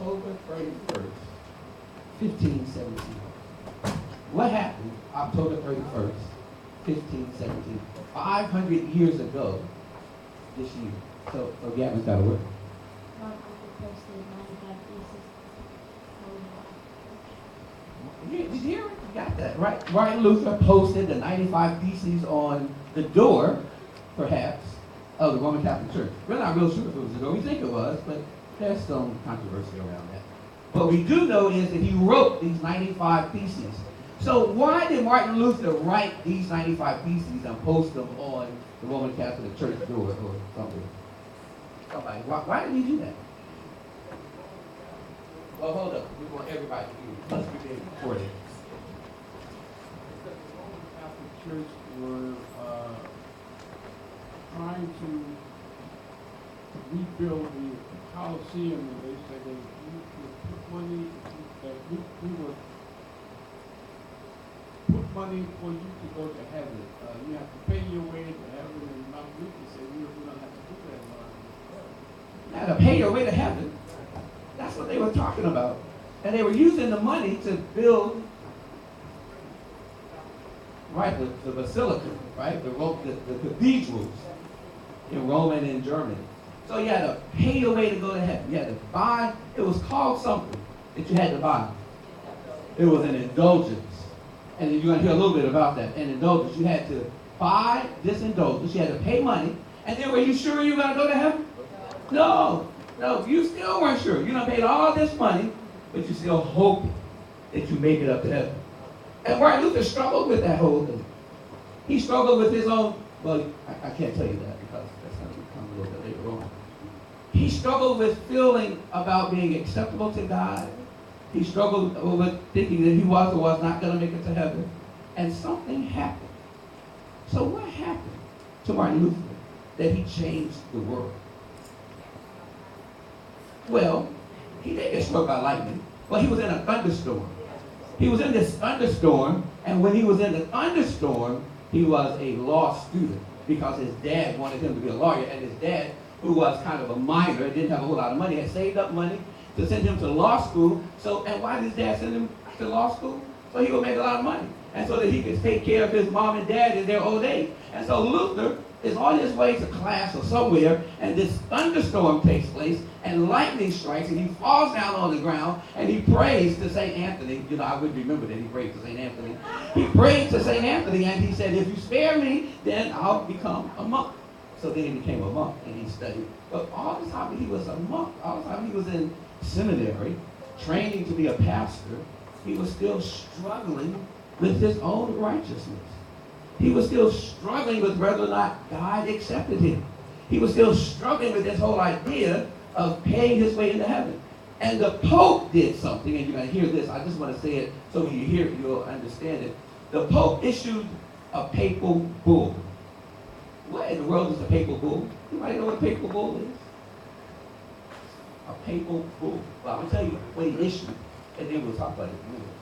October 31st, 1517. What happened October 31st, 1517? 500 years ago this year. So Gavin's got to work. Did you hear it? You got that, right? Martin Luther posted the 95 Theses on the door, perhaps, of the Roman Catholic Church. We're not real sure if it was the door. We think it was, but there's some controversy around that. What we do know is that he wrote these 95 Theses. So why did Martin Luther write these 95 Theses and post them on the Roman Catholic Church door or something? Somebody, why did he do that? Well, hold up. We want everybody to hear. Let's begin recording. The Roman Catholic Church were trying to rebuild the Colosseum, and they said they would put money, that we would put money for you to go to heaven. You have to pay your way to heaven, and Martin Luther said we don't have to do that. You had to pay your way to heaven. That's what they were talking about. And they were using the money to build, right, the basilica, right, the cathedrals in Rome and in Germany. So you had to pay your way to go to heaven. You had to buy, it was called something that you had to buy. It was an indulgence. And you're going to hear a little bit about that. An indulgence. You had to buy this indulgence. You had to pay money. And then were you sure you were going to go to heaven? No. No, you still weren't sure. You done paid all this money, but you still hoping that you make it up to heaven. And Martin Luther struggled with that whole thing. He struggled with his own, well, I can't tell you that because that's going to come a little bit later on. He struggled with feeling about being acceptable to God. He struggled with thinking that he was or was not going to make it to heaven. And something happened. So what happened to Martin Luther that he changed the world? Well, he did get struck by lightning, but he was in a thunderstorm. He was in this thunderstorm, and when he was in the thunderstorm, he was a law student because his dad wanted him to be a lawyer, and his dad, who was kind of a miner, didn't have a whole lot of money, had saved up money to send him to law school. So, and why did his dad send him to law school? So he would make a lot of money, and so that he could take care of his mom and dad in their old age. And so Luther is on his way to class or somewhere, and this thunderstorm takes place, and lightning strikes, and he falls down on the ground, and he prays to St. Anthony. You know, I would remember that he prayed to St. Anthony. He prayed to St. Anthony, and he said, if you spare me, then I'll become a monk. So then he became a monk, and he studied. But all the time he was a monk, all the time he was in seminary, training to be a pastor, he was still struggling with his own righteousness. He was still struggling with whether or not God accepted him. He was still struggling with this whole idea of paying his way into heaven. And the Pope did something, and you're going to hear this. I just want to say it so when you hear it, you'll understand it. The Pope issued a papal bull. What in the world is a papal bull? Anybody know what a papal bull is? A papal bull. Well, I'm going to tell you what he issued, and then we'll talk about it in a minute.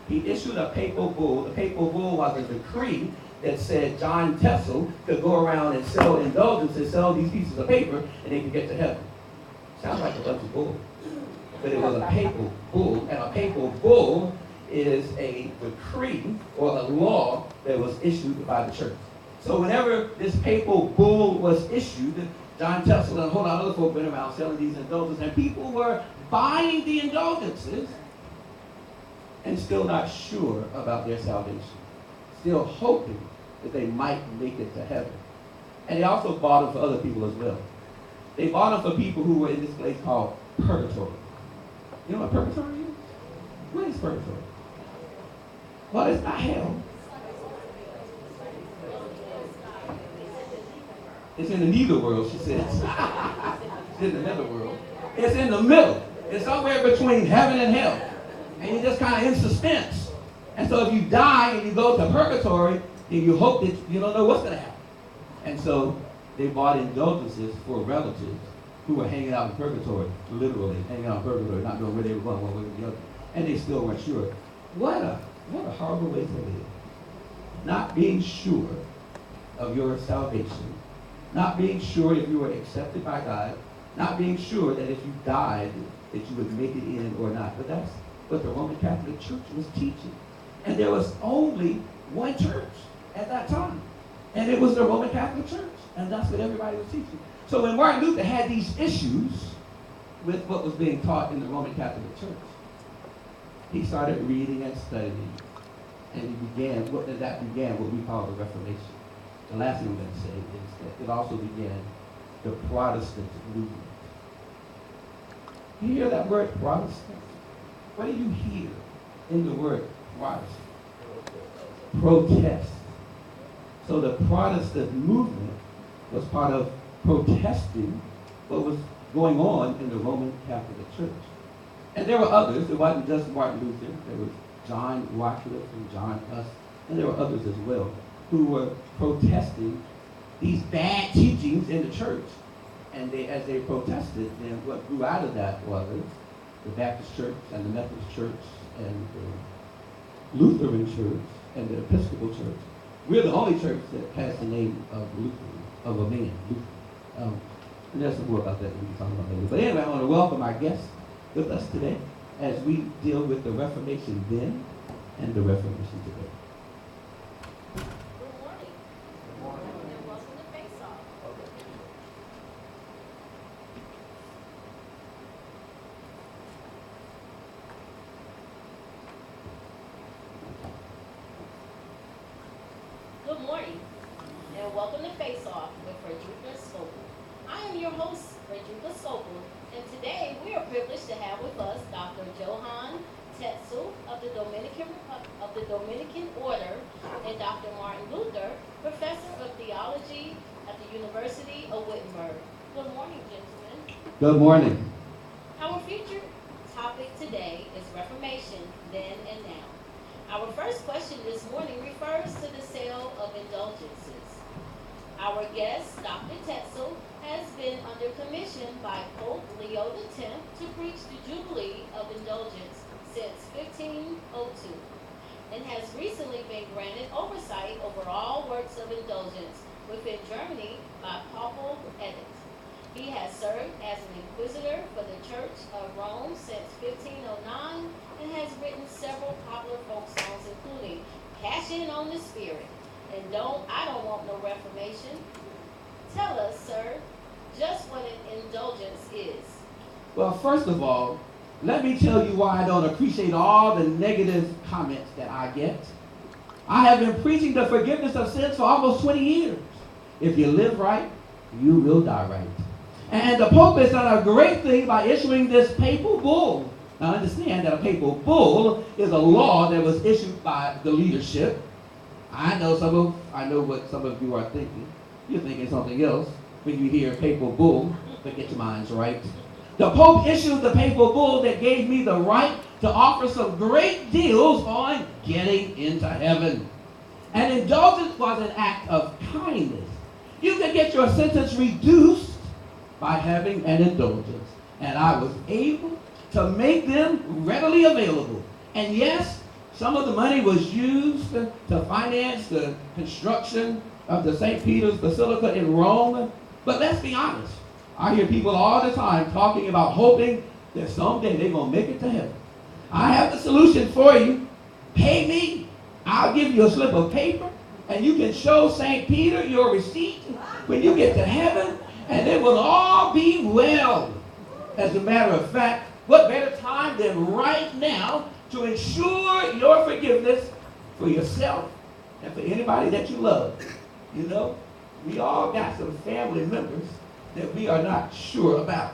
He issued a papal bull. The papal bull was a decree that said John Tessel could go around and sell indulgences, sell these pieces of paper, and they could get to heaven. Sounds like a bunch of bull. But it was a papal bull, and a papal bull is a decree or a law that was issued by the church. So whenever this papal bull was issued, John Tessel and a whole lot of other folk went around selling these indulgences, and people were buying the indulgences and still not sure about their salvation, still hoping that they might make it to heaven. And they also bought them for other people as well. They bought them for people who were in this place called purgatory. You know what purgatory is? What is purgatory? Well, it's not hell. It's in the neither world, she says. It's in the netherworld. It's in the middle. It's somewhere between heaven and hell. And you're just kind of in suspense. And so if you die and you go to purgatory, then you hope that you don't know what's going to happen. And so they bought indulgences for relatives who were hanging out in purgatory, literally hanging out in purgatory, not knowing where they were going, one way or the other. And they still weren't sure. What a horrible way to live. Not being sure of your salvation. Not being sure if you were accepted by God. Not being sure that if you died, that you would make it in or not. But that's what the Roman Catholic Church was teaching. And there was only one church at that time. And it was the Roman Catholic Church. And that's what everybody was teaching. So when Martin Luther had these issues with what was being taught in the Roman Catholic Church, he started reading and studying. And that began what we call the Reformation. The last thing I'm going to say is that it also began the Protestant movement. You hear that word Protestant? What do you hear in the word Protestant? Protest. So the Protestant movement was part of protesting what was going on in the Roman Catholic Church. And there were others. It wasn't just Martin Luther. There was John Wycliffe and John Huss, and there were others as well who were protesting these bad teachings in the church. And as they protested, then what grew out of that was the Baptist Church and the Methodist Church and the Lutheran Church and the Episcopal Church. We're the only church that has the name of Lutheran, of a man, Luther. And there's some more about that we can talk about later. But anyway, I want to welcome our guests with us today as we deal with the Reformation then and the Reformation today. Good morning. Good morning. And welcome to Face Off. Good morning, and welcome to Face Off with Frederica Scopel. I am your host, Frederica Scopel, and today we are privileged to have with us Dr. Johann Tetzel of the Dominican Order and Dr. Martin Luther, Professor of Theology at the University of Wittenberg. Good morning, gentlemen. Good morning. Our featured topic today is Reformation, then and now. Our first question this morning refers to the sale of indulgences. Our guest, Dr. Tetzel, has been under commission by Pope Leo X to preach the Jubilee of Indulgence since 1502, and has recently been granted oversight over all works of indulgence within Germany by papal edict. He has served as an inquisitor for the Church of Rome since 1509 and has written several popular folk songs, including Cash In on the Spirit and I Don't Want No Reformation. Tell us, sir, just what an indulgence is. Well, first of all, let me tell you why I don't appreciate all the negative comments that I get. I have been preaching the forgiveness of sins for almost 20 years. If you live right, you will die right. And the Pope has done a great thing by issuing this papal bull. Now understand that a papal bull is a law that was issued by the leadership. I know what some of you are thinking. You're thinking something else when you hear papal bull, but get your minds right. The Pope issued the papal bull that gave me the right to offer some great deals on getting into heaven. And indulgence was an act of kindness. You could get your sentence reduced by having an indulgence. And I was able to make them readily available. And yes, some of the money was used to finance the construction of the St. Peter's Basilica in Rome. But let's be honest. I hear people all the time talking about hoping that someday they're going to make it to heaven. I have the solution for you. Pay me. I'll give you a slip of paper, and you can show St. Peter your receipt when you get to heaven, and it will all be well. As a matter of fact, what better time than right now to ensure your forgiveness for yourself and for anybody that you love. You know, we all got some family members that we are not sure about.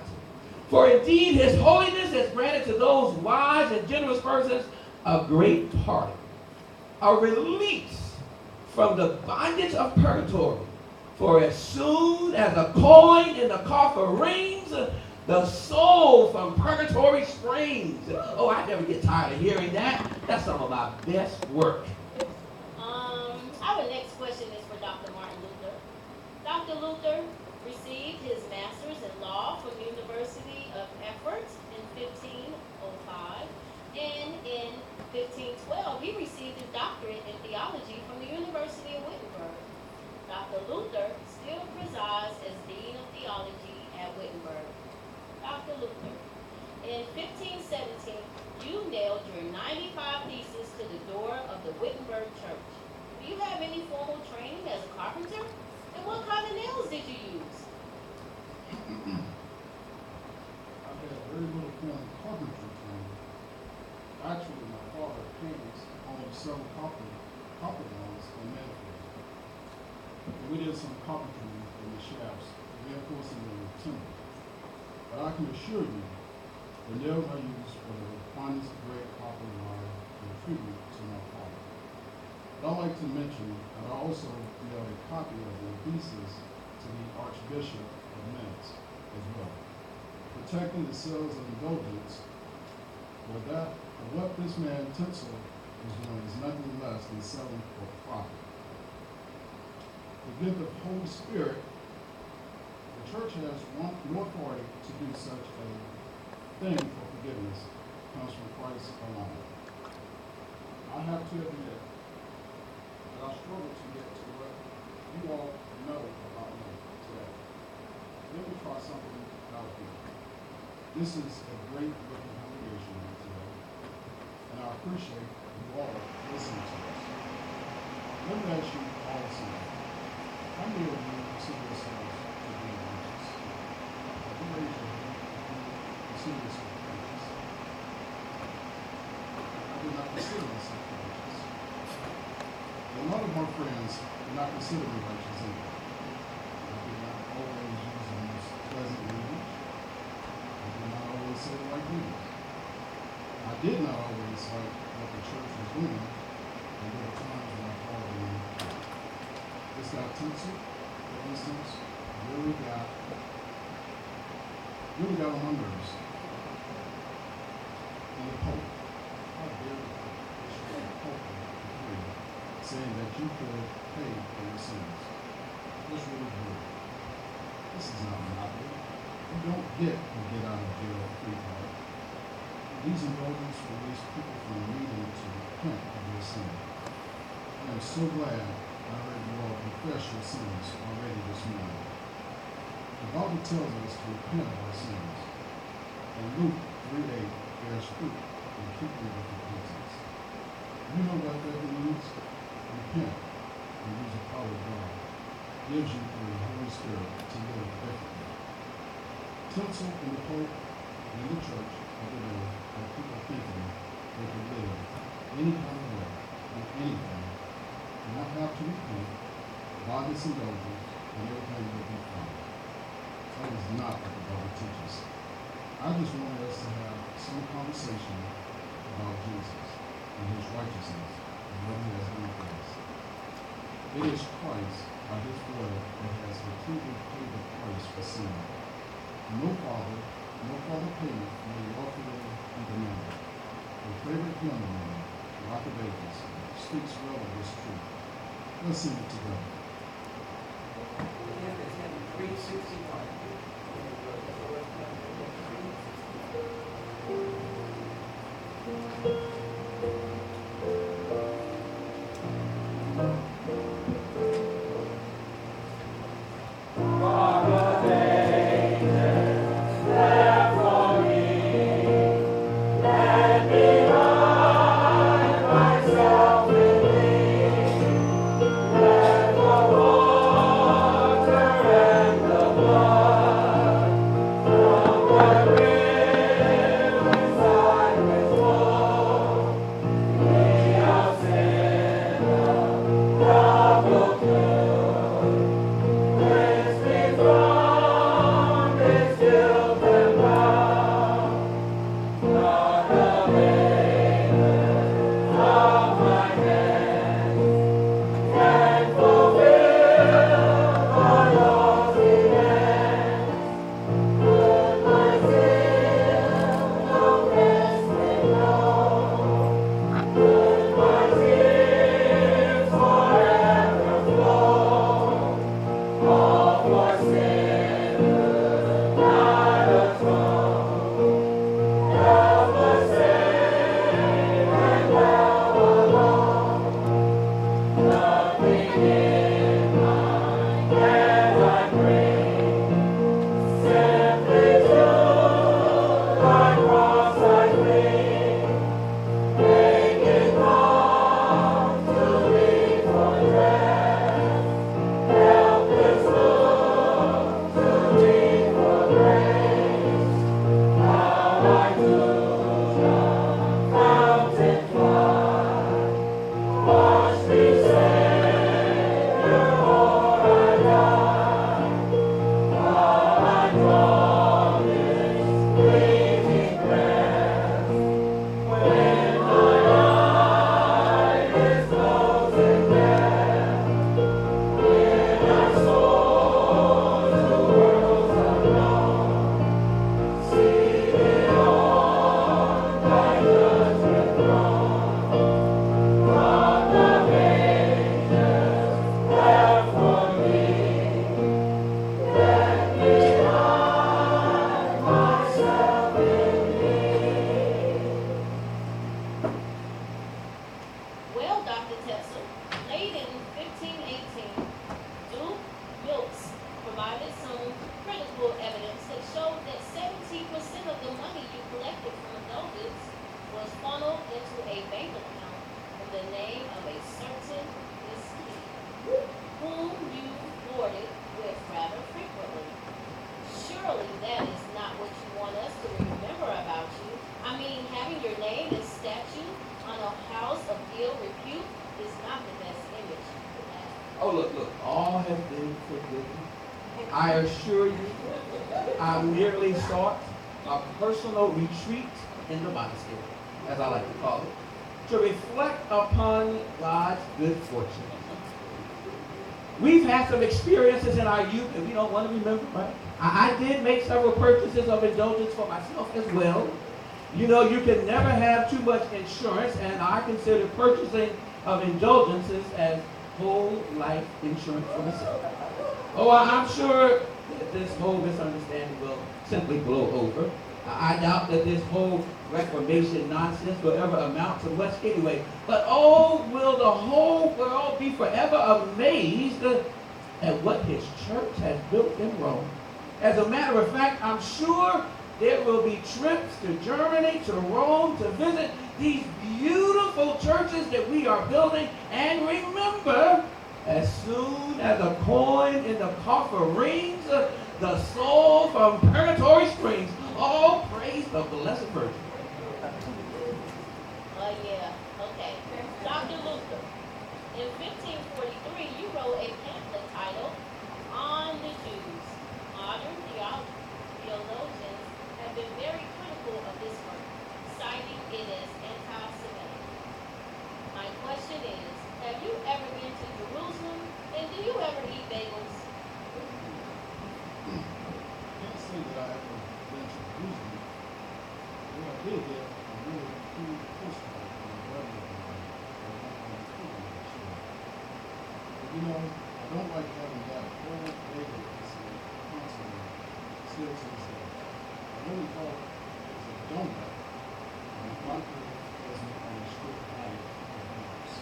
For indeed, His holiness has granted to those wise and generous persons a great pardon, a release from the bondage of purgatory. For as soon as a coin in the coffer rings, the soul from purgatory springs. Oh, I never get tired of hearing that. That's some of my best work. Our next question is for Dr. Martin Luther. Dr. Luther received his master's in law from the University of Erfurt in 1505, and in 1512 he received his doctorate in theology from the University of Wittenberg. Dr. Luther still presides as Dean of Theology at Wittenberg. Dr. Luther, In 1517, you nailed your 95 Thesis to the door of the Wittenberg Church. Do you have any formal training as a carpenter? And what kind of nails did you use? I had very little formal carpentry training. Actually, my father paints owned several copper lines in Medford. And we did some carpentry in the shafts, reinforcing them with timber. But I can assure you, the nails I used were the finest grade copper wire in tribute to my father. But I'd like to mention that I also mailed a copy of the Thesis to the Archbishop of Mainz as well. Protecting the sales of indulgence, what this man Tinsel was doing is nothing less than selling for profit. The gift of Holy Spirit, the church has no authority to do such a thing for forgiveness, comes from Christ alone. I have to admit that I struggle to get to what you all know about me today. Let me try something out here. This is a great looking congregation today, and I appreciate you all listening to us. Let me ask you all something. How many of you consider yourselves to be righteous? Have you raised your hand if you consider yourself righteous? I do not consider myself righteous. A lot of my friends do not consider me righteous either. I do not always use the most pleasant language. I did not always say the right things. I did not always like what the church was doing, and there were times when I called them in. This guy Tinsel, for instance, really got on my nerves. And the Pope, how dare the Pope issue a Pope decree saying that you could pay for your sins. This really weird. This is not monopoly. You don't get a get out of jail free card. These indulgences release people from needing to repent of their sin. I am so glad I heard you all confess your sins already this morning. The Bible tells us to repent of our sins. And Luke 3:8 bears fruit in keeping with repentance. You know what that means? Repent and use the power of God. Gives you through the Holy Spirit to live differently. Tinsel and the Pope and the church of the day have people thinking they can live any kind of way with anything and not have to repent, buy this indulgence, and everything will be fine. That is not what the Bible teaches. I just wanted us to have some conversation about Jesus and his righteousness and what he has done for us. It is Christ, by his blood, that has completely paid the price for sin. No father payment may lawfully be demanded. A favorite hymn of mine, Rock of Ages, speaks well of this truth. Let's sing it together. Hymn is hymn 361. Let the water and the blood forgive me. I assure you, I merely sought a personal retreat in the monastery, as I like to call it, to reflect upon God's good fortune. We've had some experiences in our youth, and we don't want to remember, right? I did make several purchases of indulgence for myself as well. You know, you can never have too much insurance, and I consider purchasing of indulgences as whole life insurance for myself. Oh, I'm sure that this whole misunderstanding will simply blow over. I doubt that this whole Reformation nonsense will ever amount to much anyway. But oh, will the whole world be forever amazed at what his church has built in Rome. As a matter of fact, I'm sure there will be trips to Germany, to Rome, to visit these beautiful churches that we are building. And remember, as soon as a coin in the coffer rings, the soul from purgatory springs. All praise the Blessed Virgin. Yeah, okay. Dr. Luther, in 1543, you wrote a pamphlet titled On the Jews. Modern theologians have been very critical of this work, citing it as anti-Semitic. My question is, have you ever been to Jerusalem, and do you ever eat bagels? I can't say that I ever been to Jerusalem. What I did get a really cool postcard from a brother of mine that went on a pilgrimage there. But you know, I don't like having that whole bagel incident constantly still to this day. I really thought it was a donut, and the doctor wasn't on a strict diet of bagels.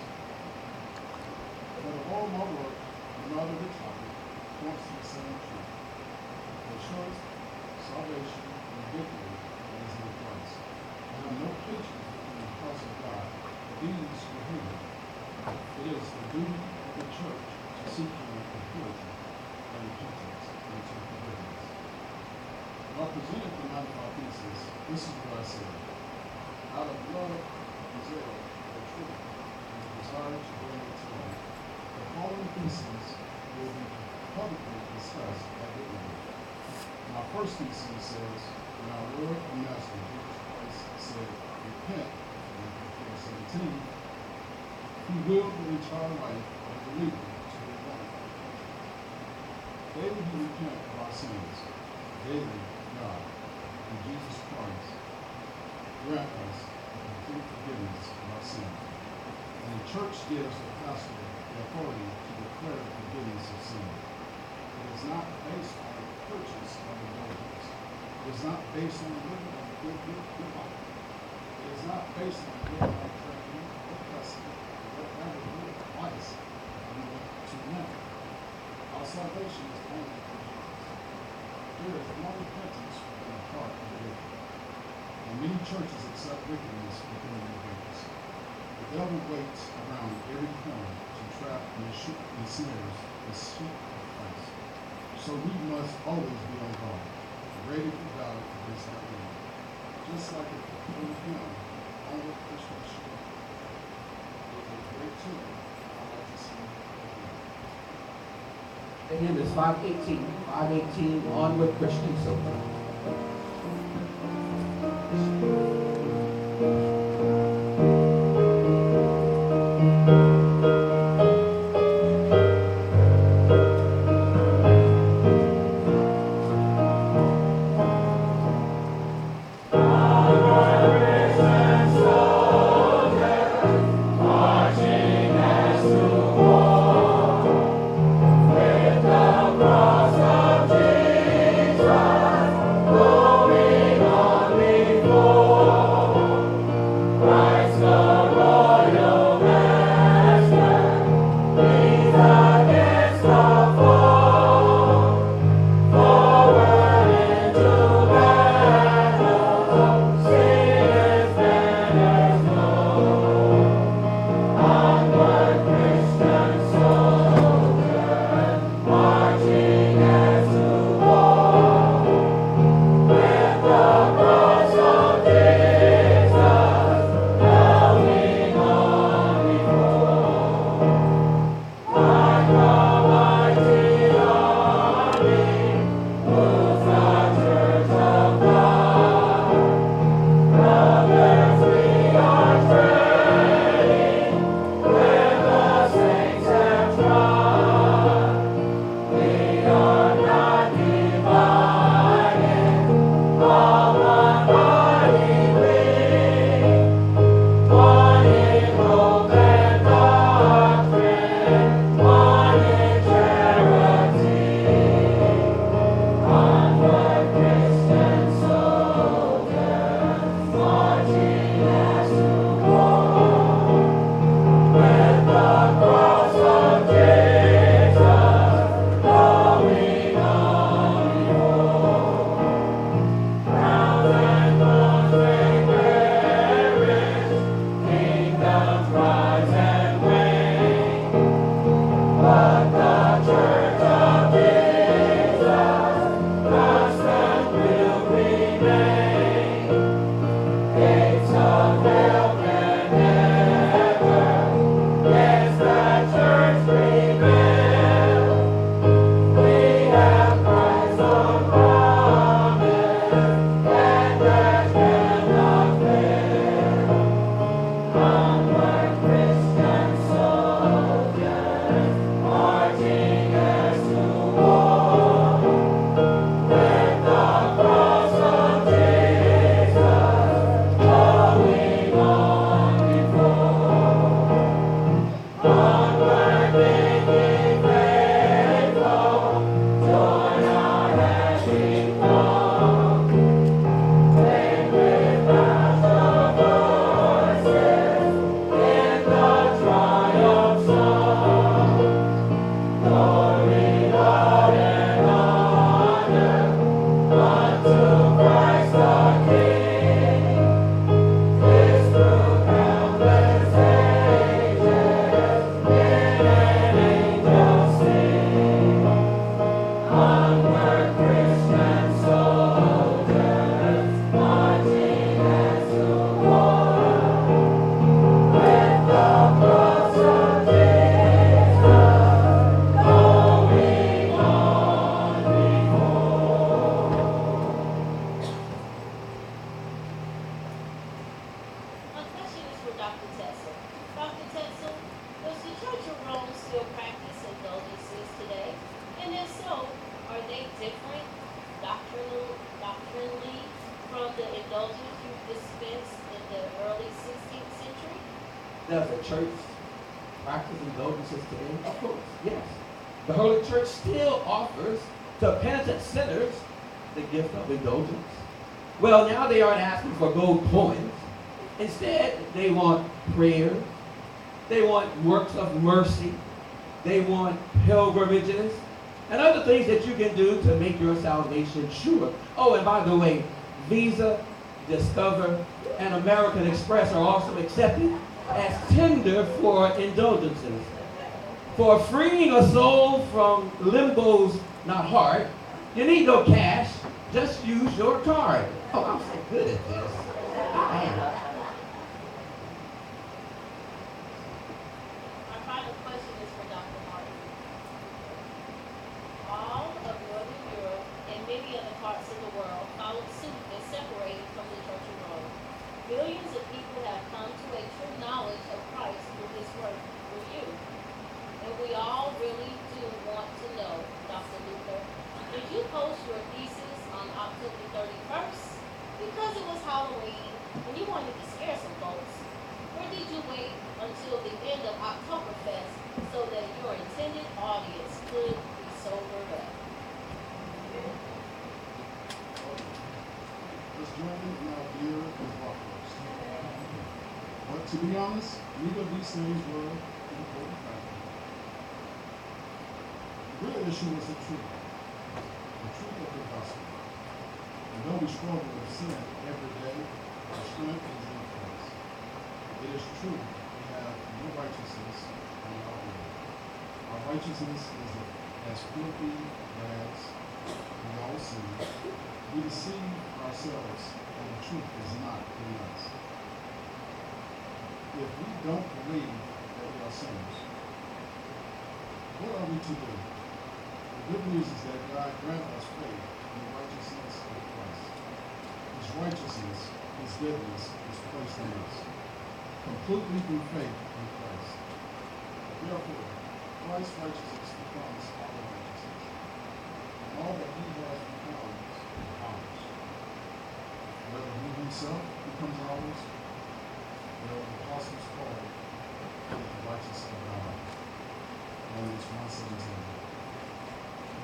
But of all my work, another topic points to the same truth. The choice, salvation, and victory that is in Christ. I have no patience with the house of God, but these were human. It is the duty of the church to seek Him in purity and repentance and to forgiveness. When I presented the 95 Thesis, this is what I said. Out of love and zeal for truth and the desire to bring it to light, the following theses will be publicly discussed at the end. My first thesis says, when our Lord and Master Jesus Christ said, repent, in Matthew 17, He willed the entire life of the believer to be one. Daily we repent of our sins. Daily, God, in Jesus Christ, grant us the complete forgiveness of our sins. And the church gives the pastor the authority to declare the forgiveness of sin. It is not based on the purchase of indulgence. It is not based on living a good life. It is not based on living like drinking or cussing or whatever good vice we want to know. Our salvation is only through Jesus. There is one repentance within the heart of the wicked. And many churches accept wickedness within their gates. The devil waits around every corner to trap and ensnares the sheep of Christ. So we must always be on guard, ready for God against our enemy. Just like a old hymn, Onward Christian Ship. It was a great tune. I like to sing it again. The hymn is 518. 518, Onward Christian Soldier. Moving on before. Dr. Tetzel. Dr. Tetzel, does the Church of Rome still practice indulgences today? And if so, are they different doctrinally from the indulgence you dispensed in the early 16th century? Does the church practice indulgences today? Of course, yes. The Holy Church still offers to penitent sinners the gift of indulgence. Well, now they aren't asking for gold coins. Instead, they want prayer. They want works of mercy. They want pilgrimages and other things that you can do to make your salvation sure. Oh, and by the way, Visa, Discover, and American Express are also accepted as tender for indulgences. For freeing a soul from limbo's not hard, you need no cash, just use your card. Oh, I'm so good at this. I am. Our final question is for Dr. Martin. All of Northern Europe and many other parts of the world followed suit in separating from the Church of Rome. Millions of people have come to a true knowledge of Christ through his work through you. And we all really do want to know, Dr. Luther, did you post your thesis on October 31st because it was Halloween and you wanted to scare some folks? Or did you wait until the end of Oktoberfest so that your intended audience could be sobered up? Let's join in our dear and heartfelt. But to be honest, neither of these things were an important factor. The real issue was the truth of the gospel. And though we struggle with sin every day, our strength is in Christ. It is true we have no righteousness on our own. Our righteousness is as filthy rags. We all sin. We deceive ourselves, and the truth is not in us. If we don't believe that we are sinners, what are we to do? The good news is that God granted us faith in the righteousness of Christ. His righteousness, his goodness is placed in us, completely through faith in Christ. Therefore, Christ's righteousness becomes our righteousness. And all that he has becomes ours. Whether he himself becomes ours, or the apostles call it the righteousness of God. Romans 1:17.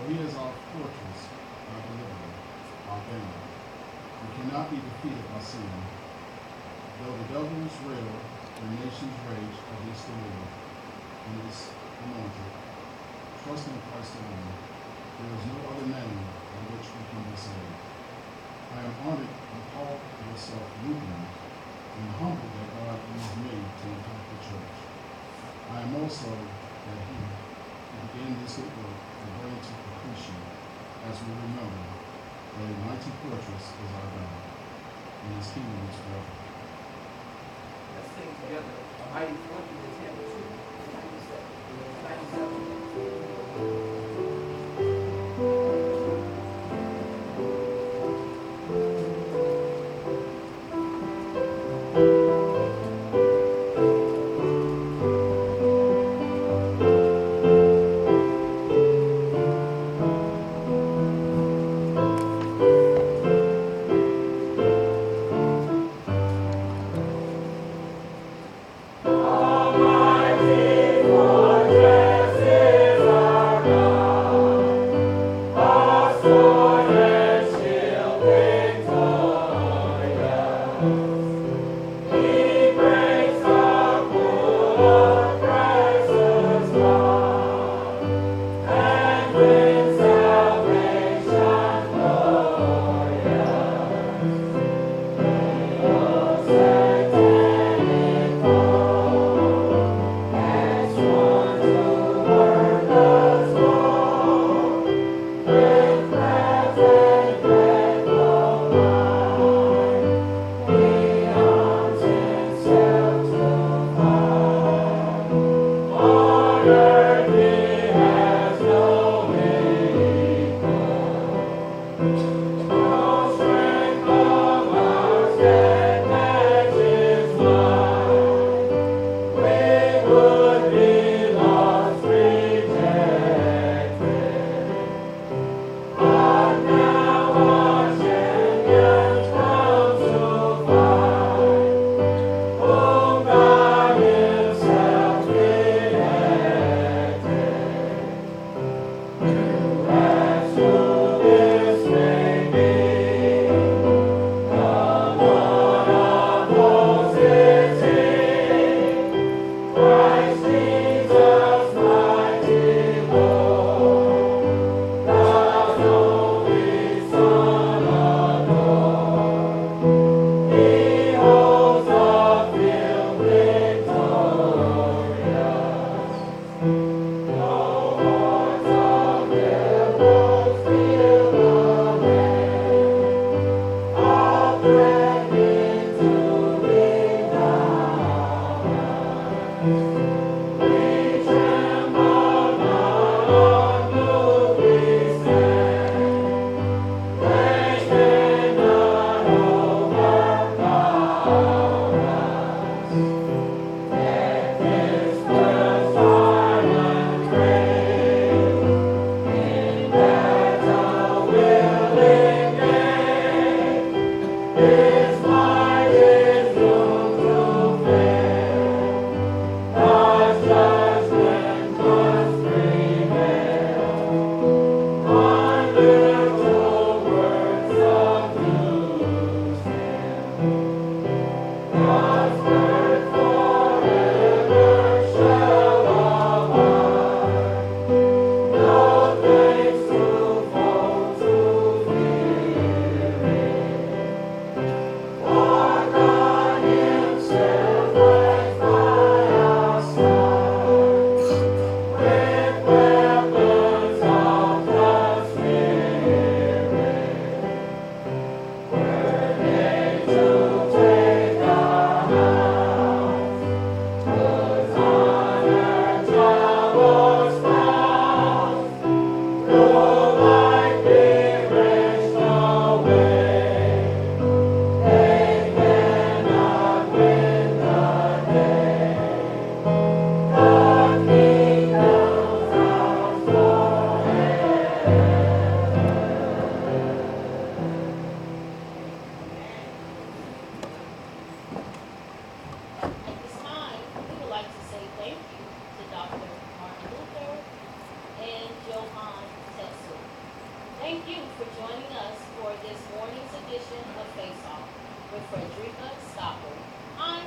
For he is our fortress, our deliverer, our banner. We cannot be defeated by sin. Though the devils rail, the nations rage against the Lord and his anointed. Trust in Christ alone. There is no other name by which we can be saved. I am honored you call yourself Lutheran and humbled that God used me to impact the church. I am also that he who began this good work will bring it to completion as we remember that a mighty fortress is our God and his kingdom is forever. Let's sing together. A mighty fortress is him too. 97. Almighty fortress is edition of Face Off with Frederica Stopper. I'm